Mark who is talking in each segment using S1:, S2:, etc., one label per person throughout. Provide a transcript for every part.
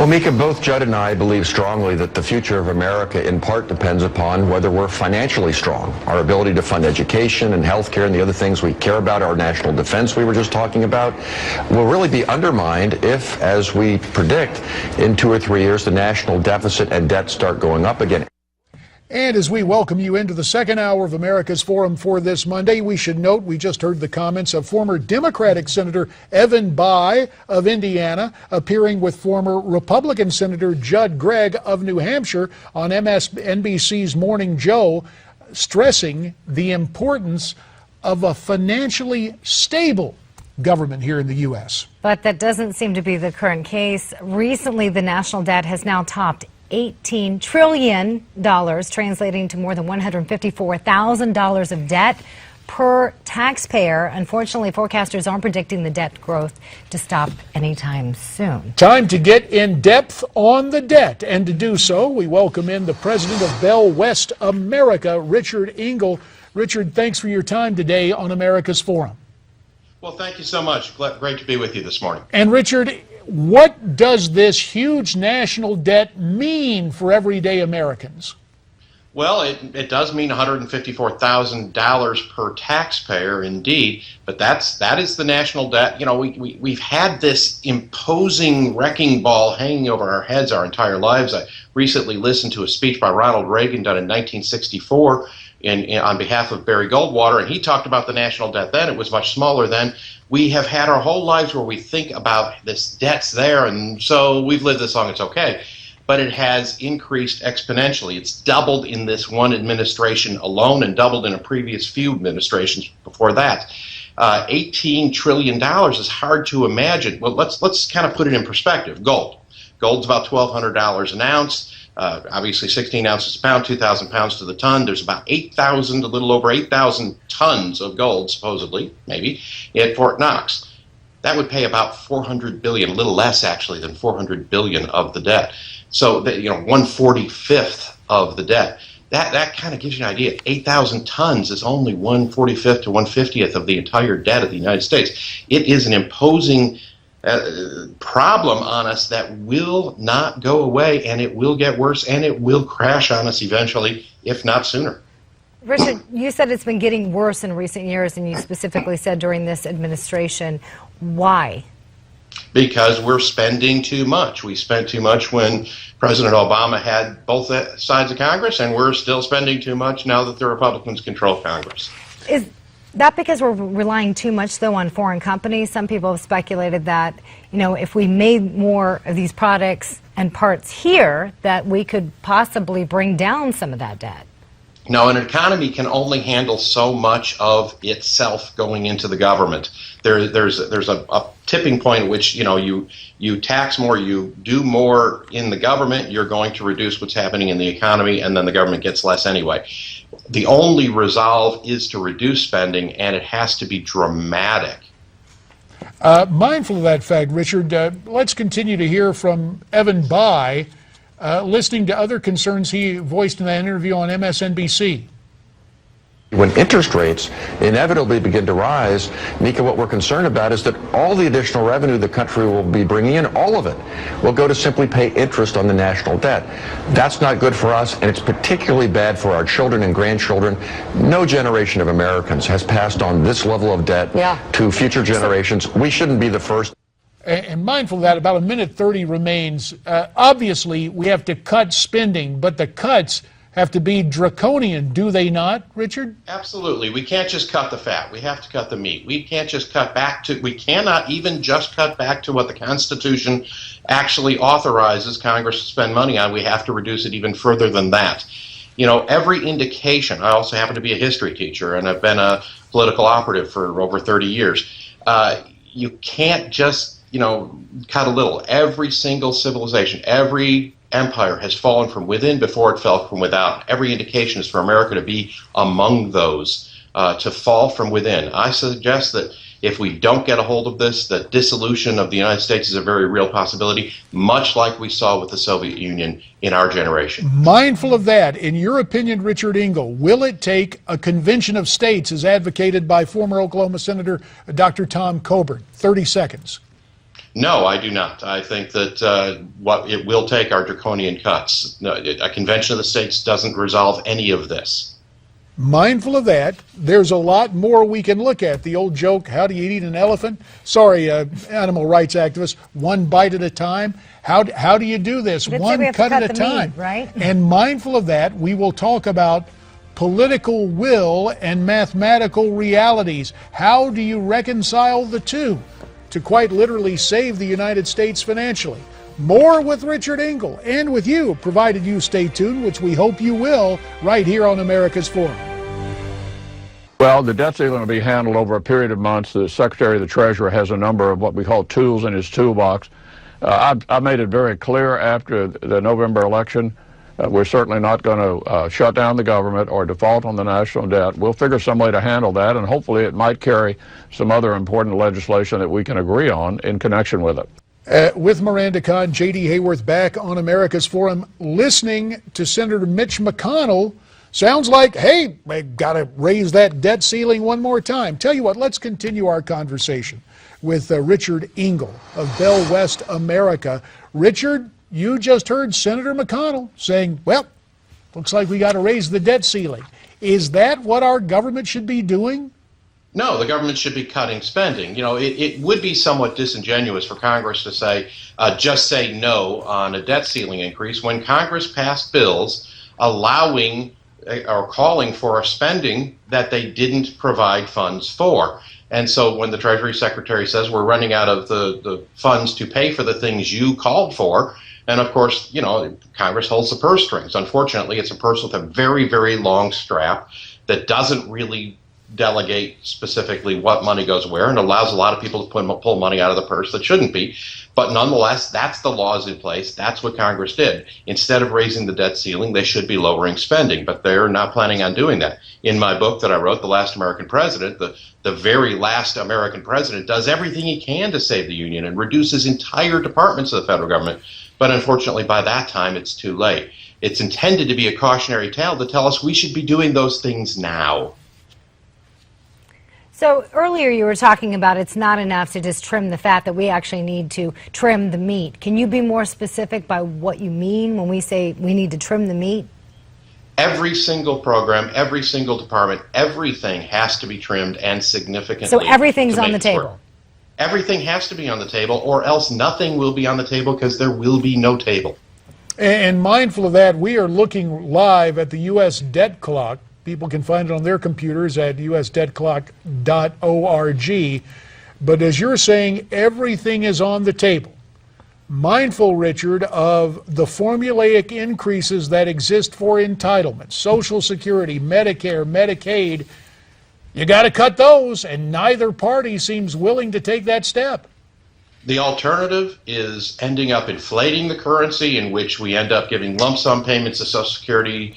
S1: Well, Mika, both Judd and I believe strongly that the future of America in part depends upon whether we're financially strong. Our ability to fund education and healthcare and the other things we care about, our national defense we were just talking about, will really be undermined if, as we predict, in 2 or 3 years, the national deficit and debt start going up again.
S2: And as we welcome you into the second hour of America's Forum for this Monday, we should note we just heard the comments of former Democratic Senator Evan Bayh of Indiana, appearing with former Republican Senator Judd Gregg of New Hampshire on MSNBC's Morning Joe, stressing the importance of a financially stable government here in the U.S.
S3: But that doesn't seem to be the current case. Recently, the national debt has now topped $18 trillion, translating to more than $154,000 of debt per taxpayer. Unfortunately, forecasters aren't predicting the debt growth to stop anytime soon.
S2: Time to get in depth on the debt. And to do so, we welcome in the president of Bell West Ameirca, Richard Engle. Richard, thanks for your time today on America's Forum.
S4: Well, thank you so much. Great to be with you this morning.
S2: And Richard, what does this huge national debt mean for everyday Americans?
S4: Well, it does mean $154,000 per taxpayer, indeed. But that is the national debt. You know, we've had this imposing wrecking ball hanging over our heads our entire lives. I recently listened to a speech by Ronald Reagan done in 1964 on behalf of Barry Goldwater, and he talked about the national debt then. It was much smaller then. We have had our whole lives where we think about this debt's there, and so we've lived this long, it's okay. But it has increased exponentially. It's doubled in this one administration alone and doubled in a previous few administrations before that. $18 trillion is hard to imagine. Well, let's kind of put it in perspective. Gold's about $1,200 an ounce. Obviously 16 ounces a pound, 2,000 pounds to the ton. There's about a little over 8,000 tons of gold, supposedly, maybe, at Fort Knox. That would pay about $400 billion, a little less actually than $400 billion of the debt. So, 1/45th of the debt. That kind of gives you an idea. 8,000 tons is only 1/45th to 1/50th of the entire debt of the United States. It is an imposing problem on us that will not go away, and it will get worse, and it will crash on us eventually, if not sooner.
S3: Richard, you said it's been getting worse in recent years, and you specifically said during this administration. Why?
S4: Because we're spending too much. We spent too much when President Obama had both sides of Congress, and we're still spending too much now that the Republicans control Congress.
S3: Is that because we're relying too much, though, on foreign companies? Some people have speculated that, if we made more of these products and parts here, that we could possibly bring down some of that debt.
S4: No, an economy can only handle so much of itself going into the government. There's a tipping point at which you tax more, you do more in the government, you're going to reduce what's happening in the economy, and then the government gets less anyway. The only resolve is to reduce spending, and it has to be dramatic.
S2: Mindful of that fact, Richard, let's continue to hear from Evan Bayh, listening to other concerns he voiced in that interview on MSNBC.
S1: When interest rates inevitably begin to rise, Mika, what we're concerned about is that all the additional revenue the country will be bringing in, all of it, will go to simply pay interest on the national debt. That's not good for us, and it's particularly bad for our children and grandchildren. No generation of Americans has passed on this level of debt to future generations. We shouldn't be the first.
S2: And mindful of that, about a minute 30 remains. Obviously, we have to cut spending, but the cuts have to be draconian, do they not, Richard?
S4: Absolutely. We can't just cut the fat. We have to cut the meat. We can't just we cannot even just cut back to what the Constitution actually authorizes Congress to spend money on. We have to reduce it even further than that. Every indication, I also happen to be a history teacher, and I've been a political operative for over 30 years. You can't just cut a little. Every single civilization, every empire has fallen from within before it fell from without. Every indication is for America to be among those, to fall from within. I suggest that if we don't get a hold of this, the dissolution of the United States is a very real possibility, much like we saw with the Soviet Union in our generation.
S2: Mindful of that, in your opinion, Richard Engle, will it take a convention of states as advocated by former Oklahoma Senator Dr. Tom Coburn? 30 seconds.
S4: No, I do not. I think that what it will take are draconian cuts. No, a convention of the states doesn't resolve any of this.
S2: Mindful of that, there's a lot more we can look at. The old joke, how do you eat an elephant? Sorry, animal rights activists, one bite at a time. How do you do this? One cut at a time.
S3: Meat, right?
S2: And mindful of that, we will talk about political will and mathematical realities. How do you reconcile the two to quite literally save the United States financially? More with Richard Engle and with you, provided you stay tuned, which we hope you will, right here on America's Forum.
S5: Well, the debt ceiling will be handled over a period of months. The Secretary of the Treasury has a number of what we call tools in his toolbox. I made it very clear after the November election, we're certainly not going to shut down the government or default on the national debt. We'll figure some way to handle that, and hopefully it might carry some other important legislation that we can agree on in connection with it.
S2: With Miranda Kahn, J.D. Hayworth back on America's Forum, listening to Senator Mitch McConnell. Sounds like, hey, we got to raise that debt ceiling one more time. Tell you what, let's continue our conversation with Richard Engle of Bell West Ameirca. Richard, you just heard Senator McConnell saying, well, looks like we got to raise the debt ceiling. Is that what our government should be doing?
S4: No, the government should be cutting spending. You know, it would be somewhat disingenuous for Congress to say, just say no on a debt ceiling increase when Congress passed bills allowing or calling for a spending that they didn't provide funds for. And so when the Treasury Secretary says we're running out of the funds to pay for the things you called for, and of course, you know, Congress holds the purse strings. Unfortunately, it's a purse with a very, very long strap that doesn't really delegate specifically what money goes where and allows a lot of people to pull money out of the purse that shouldn't be. But nonetheless, that's the laws in place. That's what Congress did. Instead of raising the debt ceiling, they should be lowering spending, but they're not planning on doing that. In my book that I wrote, The Last American President, the very last American president does everything he can to save the Union and reduces entire departments of the federal government. But unfortunately, by that time, it's too late. It's intended to be a cautionary tale to tell us we should be doing those things now.
S3: So earlier you were talking about it's not enough to just trim the fat, that we actually need to trim the meat. Can you be more specific by what you mean when we say we need to trim the meat?
S4: Every single program, every single department, everything has to be trimmed and significantly.
S3: So everything's on the table?
S4: Everything has to be on the table, or else nothing will be on the table because there will be no table.
S2: And mindful of that, we are looking live at the U.S. debt clock. People can find it on their computers at usdebtclock.org. But as you're saying, everything is on the table. Mindful, Richard, of the formulaic increases that exist for entitlements, Social Security, Medicare, Medicaid. You got to cut those, and neither party seems willing to take that step.
S4: The alternative is ending up inflating the currency, in which we end up giving lump sum payments to Social Security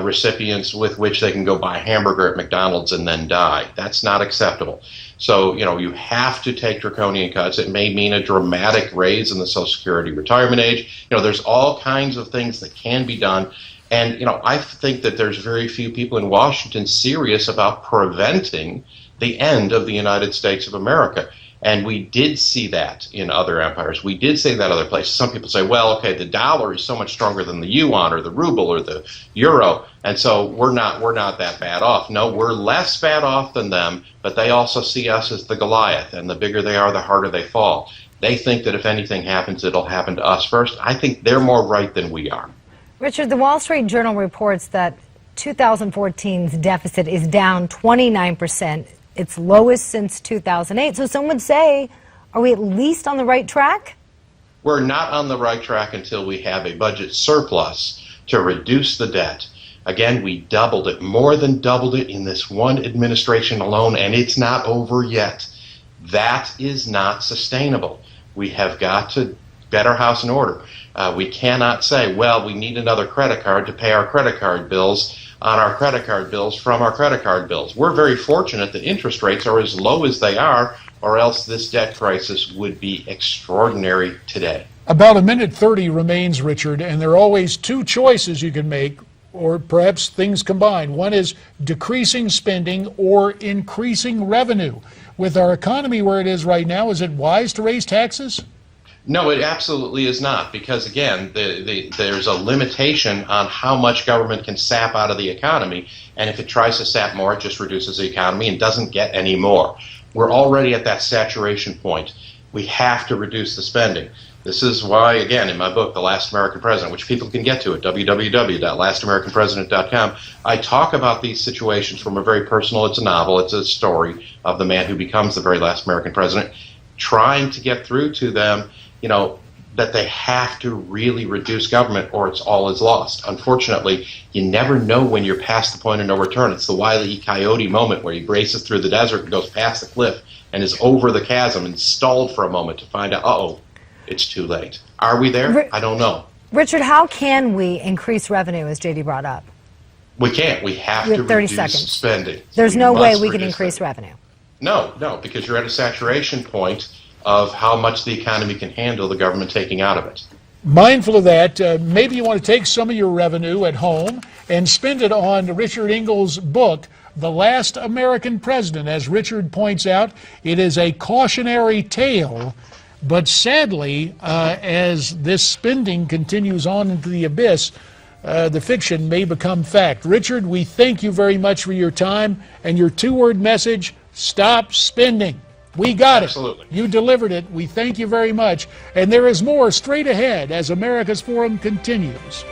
S4: recipients with which they can go buy a hamburger at McDonald's and then die. That's not acceptable. So, you know, you have to take draconian cuts. It may mean a dramatic raise in the Social Security retirement age. You know, there's all kinds of things that can be done. And, you know, I think that there's very few people in Washington serious about preventing the end of the United States of America. And we did see that in other empires. We did see that other places. Some people say, well, okay, the dollar is so much stronger than the yuan or the ruble or the euro, and so we're not that bad off. No, we're less bad off than them, but they also see us as the Goliath, and the bigger they are, the harder they fall. They think that if anything happens, it'll happen to us first. I think they're more right than we are.
S3: Richard, the Wall Street Journal reports that 2014's deficit is down 29%. Its lowest since 2008. So some would say, are we at least on the right track?
S4: We're not on the right track until we have a budget surplus to reduce the debt. Again, we doubled it, more than doubled it in this one administration alone, and it's not over yet. That is not sustainable. We have got to get our house in order. We cannot say, well, we need another credit card to pay our credit card bills on our credit card bills from our credit card bills. We're very fortunate that interest rates are as low as they are, or else this debt crisis would be extraordinary today.
S2: About a minute 30 remains, Richard, and there are always two choices you can make, or perhaps things combined. One is decreasing spending or increasing revenue. with our economy where it is right now, is it wise to raise taxes?
S4: No, it absolutely is not, because again, there's a limitation on how much government can sap out of the economy, and if it tries to sap more, it just reduces the economy and doesn't get any more. We're already at that saturation point. We have to reduce the spending. This is why, again, in my book, The Last American President, which people can get to at www.lastamericanpresident.com, I talk about these situations from a very personal, it's a novel, it's a story of the man who becomes the very last American president, trying to get through to them, you know, that they have to really reduce government or it's all is lost. Unfortunately, you never know when you're past the point of no return. It's the Wile E. Coyote moment where he races through the desert and goes past the cliff and is over the chasm and stalled for a moment to find out, uh-oh, it's too late. Are we there? I don't know.
S3: Richard, how can we increase revenue, as JD brought up?
S4: We can't. We have to reduce spending.
S3: There's no way we can increase revenue.
S4: No, because you're at a saturation point of how much the economy can handle the government taking out of it.
S2: Mindful of that, maybe you want to take some of your revenue at home and spend it on Richard Engle's book, The Last American President. As Richard points out, it is a cautionary tale, but sadly, as this spending continues on into the abyss, the fiction may become fact. Richard, we thank you very much for your time and your two-word message, stop spending. We got
S4: Absolutely.
S2: it. You delivered it. We thank you very much. And there is more straight ahead as America's Forum continues.